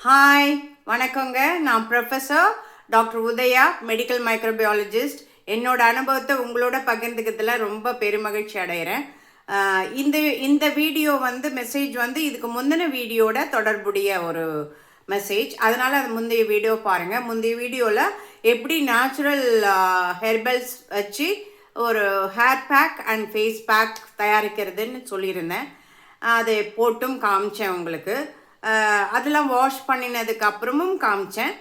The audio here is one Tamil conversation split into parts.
ஹாய் வணக்கங்க. நான் ப்ரொஃபஸர் டாக்டர் உதயா, மெடிக்கல் மைக்ரோபியாலஜிஸ்ட். என்னோட அனுபவத்தை உங்களோட பகிர்ந்துக்கிறதுல ரொம்ப பெருமகிழ்ச்சி அடைகிறேன். இந்த இந்த வீடியோ மெசேஜ் இதுக்கு முந்தின வீடியோட தொடர்புடைய ஒரு மெசேஜ். அதனால் அது முந்தைய வீடியோ பாருங்கள். முந்தைய வீடியோவில் எப்படி நேச்சுரல் ஹெர்பல்ஸ் வச்சு ஒரு hair pack and face pack தயாரிக்கிறதுன்னு சொல்லியிருந்தேன். அதை போட்டும் காமிச்சேன் உங்களுக்கு. அதெல்லாம் வாஷ் பண்ணினதுக்கு அப்புறமும் காமிச்சேன்.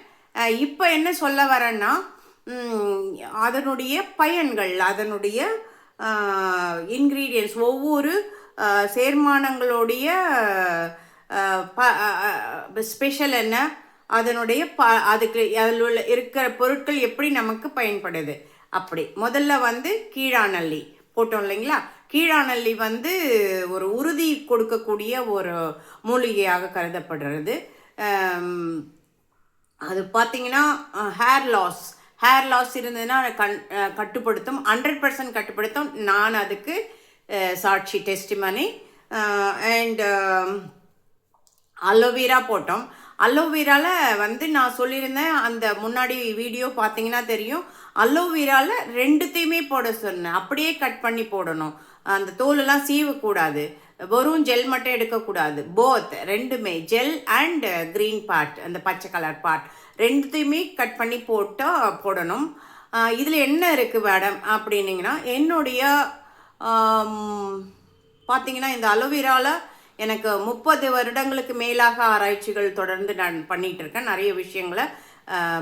இப்போ என்ன சொல்ல வரேன்னா, அதனுடைய பயன்கள், அதனுடைய இன்க்ரீடியன்ட்ஸ், ஒவ்வொரு சேர்மானங்களுடைய ஸ்பெஷல் என்ன, அதனுடைய அதுக்கு அதில் உள்ள இருக்கிற பொருட்கள் எப்படி நமக்கு பயன்படுது. அப்படி முதல்ல கீழாநெல்லி போட்டோம் இல்லைங்களா. கீழாநெல்லி ஒரு உறுதி கொடுக்கக்கூடிய ஒரு மூலிகையாக கருதப்படுறது. அது பார்த்திங்கன்னா ஹேர் லாஸ் இருந்ததுன்னா கட்டுப்படுத்தும், 100% கட்டுப்படுத்தும். நான் அதுக்கு சாட்சி, டெஸ்டிமனி. அண்ட் அலோவேரா போட்டோம். அலோவேராவில் நான் சொல்லியிருந்தேன், அந்த முன்னாடி வீடியோ பார்த்தீங்கன்னா தெரியும். அலோவேராவில் ரெண்டுத்தையுமே போட சொன்னேன். அப்படியே கட் பண்ணி போடணும். அந்த தோலெல்லாம் சீவக்கூடாது. வெறும் ஜெல் மட்டும் எடுக்கக்கூடாது. போத் ரெண்டுமே, ஜெல் அண்ட் க்ரீன் பார்ட், அந்த பச்சை கலர் பார்ட், ரெண்டுத்தையுமே கட் பண்ணி போடணும். இதில் என்ன இருக்குது மேடம் அப்படின்னிங்கன்னா, என்னுடைய பார்த்தீங்கன்னா இந்த அலோவேராவில் எனக்கு 30 வருடங்களுக்கு மேலாக ஆராய்ச்சிகள் தொடர்ந்து நான் பண்ணிகிட்ருக்கேன். நிறைய விஷயங்களை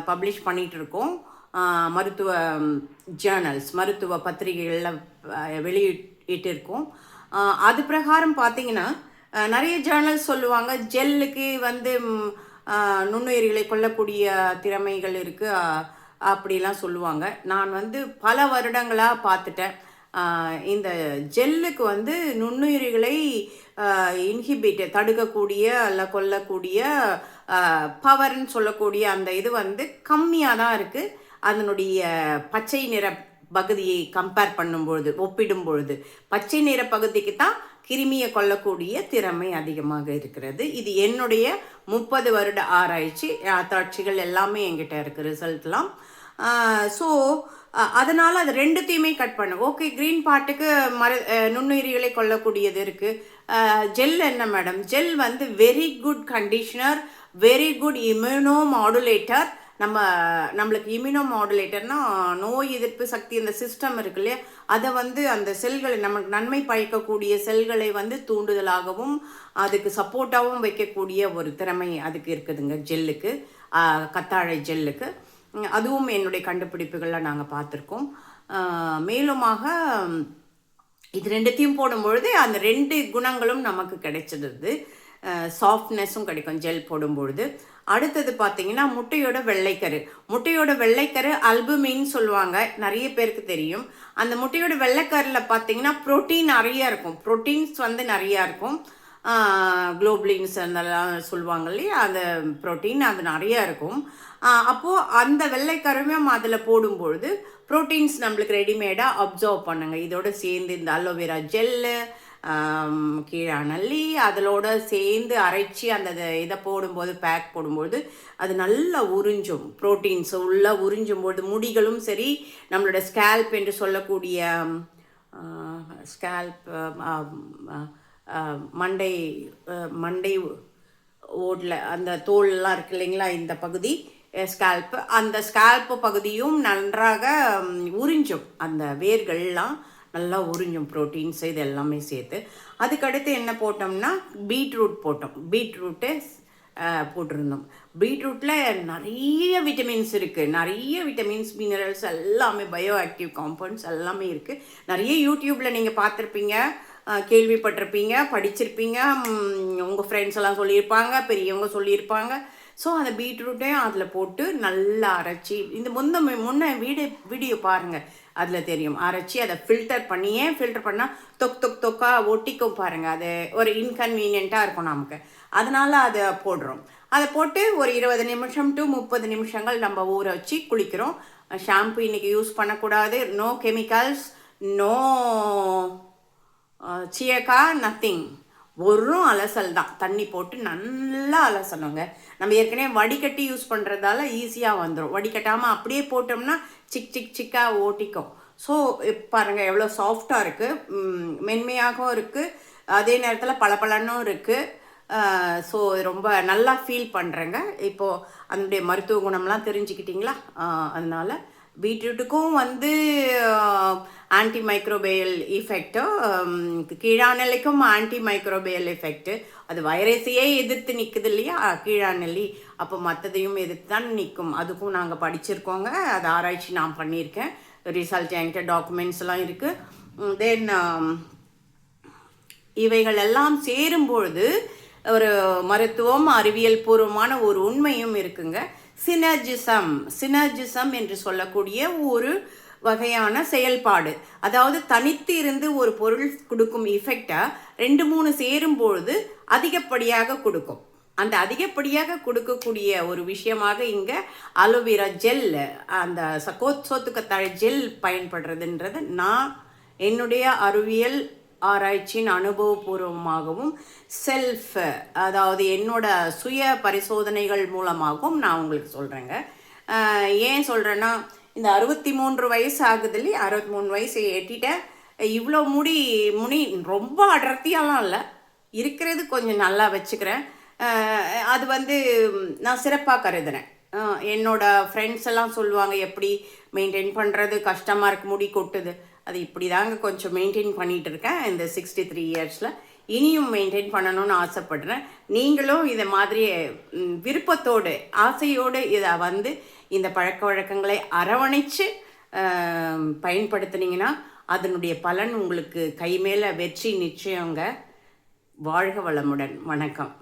பப்ளிஷ் பண்ணிகிட்ருக்கோம். மருத்துவ ஜேர்னல்ஸ், மருத்துவ பத்திரிகைகளில் வெளியிட்டிருக்கோம். அது பிரகாரம் பார்த்திங்கன்னா நிறைய ஜேர்னல்ஸ் சொல்லுவாங்க, ஜெல்லுக்கு நுண்ணுயிரிகளை கொல்லக்கூடிய திறமைகள் இருக்குது அப்படிலாம் சொல்லுவாங்க. நான் பல வருடங்களாக பார்த்துட்டேன். இந்த ஜெல்லுக்கு நுண்ணுயிரிகளை தடுக்கக்கூடிய அல்ல கொல்லக்கூடிய பவர்ன்னு சொல்லக்கூடிய அந்த இது கம்மியாக தான் இருக்குது. அதனுடைய பச்சை நிற பகுதியை கம்பேர் பண்ணும்பொழுது, ஒப்பிடும் பொழுது பச்சை நிற பகுதிக்கு தான் கிருமியை கொல்லக்கூடிய திறமை அதிகமாக இருக்கிறது. இது என்னுடைய 30 வருட ஆராய்ச்சிகள் எல்லாமே என்கிட்ட இருக்குது, ரிசல்ட்லாம். ஸோ அதனால் அது ரெண்டுத்தையுமே கட் பண்ணு. ஓகே, க்ரீன் பார்ட்டுக்கு நுண்ணுயிரிகளை கொல்லக்கூடியது இருக்குது. ஜெல் என்ன madam? Gel very good conditioner, very good immuno modulator. நம்மளுக்கு இம்யூனோ மாடுலேட்டர்னால் நோய் எதிர்ப்பு சக்தி, அந்த சிஸ்டம் இருக்கு இல்லையா, அதை அந்த செல்களை, நமக்கு நன்மை பயக்கக்கூடிய செல்களை தூண்டுதலாகவும் அதுக்கு சப்போர்ட்டாகவும் வைக்கக்கூடிய ஒரு திறமை அதுக்கு இருக்குதுங்க ஜெல்லுக்கு, கத்தாழை ஜெல்லுக்கு. அதுவும் என்னுடைய கண்டுபிடிப்புகளில் நாங்கள் பார்த்துருக்கோம். மேலுமாக இது ரெண்டுத்தையும் போடும்பொழுது அந்த 2 குணங்களும் நமக்கு கிடைச்சிடுது. சாஃப்ட்னஸும் கிடைக்கும் ஜெல் போடும்பொழுது. அடுத்தது பார்த்திங்கன்னா முட்டையோட வெள்ளைக்கரு அல்புமின்னு சொல்லுவாங்க, நிறைய பேருக்கு தெரியும். அந்த முட்டையோட வெள்ளைக்கரில் பார்த்திங்கன்னா ப்ரோட்டீன் நிறையா இருக்கும். ப்ரோட்டீன்ஸ் நிறையா இருக்கும். குளோபுலின்ஸ் அதெல்லாம் சொல்லுவாங்க இல்லையா, அந்த ப்ரோட்டீன் அது நிறையா இருக்கும். அப்போது அந்த வெள்ளைக்கருமே அதில் போடும்பொழுது ப்ரோட்டீன்ஸ் நம்மளுக்கு ரெடிமேடாக அப்சர்வ் பண்ணுங்க. இதோடு சேர்ந்து இந்த அலோவேரா ஜெல்லு, கீழாநெல்லி அதோட சேர்ந்து அரைச்சி அந்த இதை போடும்போது, பேக் போடும்போது அது நல்லா உறிஞ்சும். ப்ரோட்டீன்ஸ் உள்ளே உறிஞ்சும்போது முடிகளும் சரி, நம்மளோட ஸ்கேல்ப் என்று சொல்லக்கூடிய ஸ்கேல்ப், மண்டை ஓடில் அந்த தோல்லாம் இருக்கு இல்லைங்களா, இந்த பகுதி ஸ்கேல்ப்பு, அந்த ஸ்கேல்ப்பு பகுதியும் நன்றாக உறிஞ்சும். அந்த வேர்கள்லாம் நல்லா உறிஞ்சும் ப்ரோட்டீன்ஸ், இது எல்லாமே சேர்த்து. அதுக்கடுத்து என்ன போட்டோம்னா பீட்ரூட் போட்டோம். போட்டிருந்தோம். பீட்ரூட்டில் நிறைய விட்டமின்ஸ் இருக்குது. நிறைய விட்டமின்ஸ், மினரல்ஸ் எல்லாமே, பயோ ஆக்டிவ் காம்பவுண்ட்ஸ் எல்லாமே இருக்குது. நிறைய யூடியூப்பில் நீங்கள் பார்த்துருப்பீங்க, கேள்விப்பட்டிருப்பீங்க, படிச்சிருப்பீங்க. உங்கள் ஃப்ரெண்ட்ஸ் எல்லாம் சொல்லியிருப்பாங்க, பெரியவங்க சொல்லியிருப்பாங்க. ஸோ அந்த பீட்ரூட்டையும் அதில் போட்டு நல்லா அரைச்சி, இந்த முன்ன வீடியோ பாருங்கள், அதில் தெரியும். அரைச்சி அதை ஃபில்டர் பண்ணியே, ஃபில்டர் பண்ணால் தொக்கா ஒட்டிக்கும் பாருங்கள். அது ஒரு இன்கன்வீனியண்ட்டாக இருக்கும் நமக்கு. அதனால் அதை போடுறோம். அதை போட்டு ஒரு 20 நிமிஷம் டு 30 நிமிஷங்கள் நம்ம ஊற வச்சு குளிக்கிறோம். ஷாம்பு இன்றைக்கி யூஸ் பண்ணக்கூடாது. No chemicals, no shikakai, nothing. வெறும் அலசல் தான், தண்ணி போட்டு நல்லா அலசணுங்க. நம்ம ஏற்கனவே வடிகட்டி யூஸ் பண்ணுறதால ஈஸியாக வந்துடும். வடிகட்டாமல் அப்படியே போட்டோம்னா சிக் சிக் சிக்காக ஓட்டிக்கும். ஸோ பாருங்கள் எவ்வளோ சாஃப்டாக இருக்குது, மென்மையாகவும் இருக்குது, அதே நேரத்தில் பளபளன்னும் இருக்குது. ஸோ ரொம்ப நல்லா ஃபீல் பண்ணுறேங்க. இப்போது அதனுடைய மருத்துவ குணம்லாம் தெரிஞ்சுக்கிட்டிங்களா? அதனால் பீட்ரூட்டுக்கும் வந்து ஆன்டி மைக்ரோபியல் எஃபெக்ட்டு, கீழாநெல்லிக்கும் ஆன்டி மைக்ரோபியல் எஃபெக்ட்டு. அது வைரஸையே எதிர்த்து நிற்குது இல்லையா கீழாநெல்லி, அப்போ மற்றதையும் எதிர்த்து தான் நிற்கும். அதுக்கும் நாங்கள் படிச்சிருக்கோங்க, அது ஆராய்ச்சி நான் பண்ணியிருக்கேன், ரிசல்ட் என்கிட்ட டாக்குமெண்ட்ஸ்லாம் இருக்குது. தென் இவைகள் எல்லாம் சேரும்பொழுது ஒரு மருத்துவம் அறிவியல் பூர்வமான ஒரு உண்மையும் இருக்குங்க. சினர்ஜிசம் என்று சொல்லக்கூடிய ஒரு வகையான செயல்பாடு. அதாவது தனித்து இருந்து ஒரு பொருள் கொடுக்கும் இஃபெக்டை 2-3 சேரும்பொழுது அதிகப்படியாக கொடுக்கும். அந்த அதிகப்படியாக கொடுக்கக்கூடிய ஒரு விஷயமாக இங்கே அலோவேரா ஜெல், அந்த சோத்துக்கத்தாழை ஜெல் பயன்படுறதுன்றது நான் என்னுடைய அறிவியல் ஆராய்ச்சியின் அனுபவபூர்வமாகவும் அதாவது என்னோட சுய பரிசோதனைகள் மூலமாகவும் நான் உங்களுக்கு சொல்கிறேங்க. ஏன் சொல்கிறேன்னா, இந்த 63 வயசு ஆகுது இல்லையா, 63 வயசு எட்டிட்டேன். இவ்வளோ முடி ரொம்ப அடர்த்தியாலாம் இல்லை, இருக்கிறது கொஞ்சம் நல்லா வச்சுக்கிறேன். அது வந்து நான் சிறப்பாக கருதுகிறேன். என்னோட ஃப்ரெண்ட்ஸ் எல்லாம் சொல்லுவாங்க, எப்படி மெயின்டைன் பண்ணுறது, கஷ்டமாக இருக்கு, முடி கொட்டுது. அது இப்படி தாங்க கொஞ்சம் மெயின்டைன் பண்ணிகிட்டு இருக்கேன் இந்த 63 இயர்ஸில். இனியும் மெயின்டைன் பண்ணணும்னு ஆசைப்படுறேன். நீங்களும் இதை மாதிரி விருப்பத்தோடு ஆசையோடு இதை வந்து இந்த பழக்க வழக்கங்களை அரவணைச்சு பயன்படுத்துனீங்கன்னா அதனுடைய பலன் உங்களுக்கு கை மேலே வெற்றி நிச்சயங்க. வாழ்க வளமுடன். வணக்கம்.